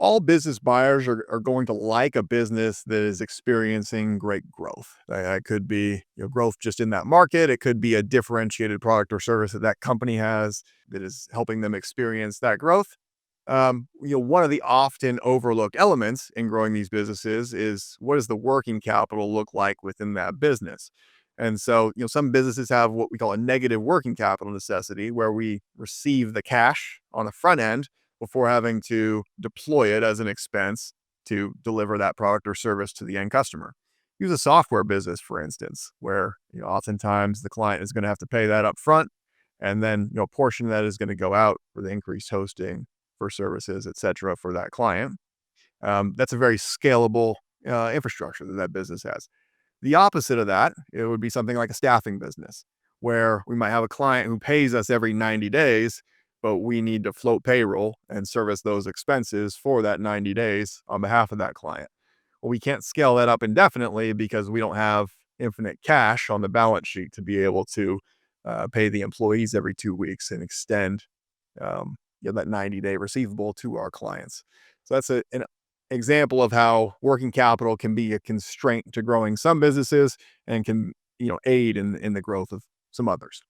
all business buyers are going to like a business that is experiencing great growth. That could be growth just in that market. It could be a differentiated product or service that that company has that is helping them experience that growth. One of the often overlooked elements in growing these businesses is what does the working capital look like within that business? And so, some businesses have what we call a negative working capital necessity, where we receive the cash on the front end before having to deploy it as an expense to deliver that product or service to the end customer. Use a software business, for instance, where oftentimes the client is going to have to pay that up front, and then a portion of that is going to go out for the increased hosting, for services, et cetera, for that client. That's a very scalable infrastructure that that business has. The opposite of that, it would be something like a staffing business, where we might have a client who pays us every 90 days, but we need to float payroll and service those expenses for that 90 days on behalf of that client. Well, we can't scale that up indefinitely because we don't have infinite cash on the balance sheet to be able to pay the employees every 2 weeks and extend that 90-day receivable to our clients. So that's an example of how working capital can be a constraint to growing some businesses and can aid in the growth of some others.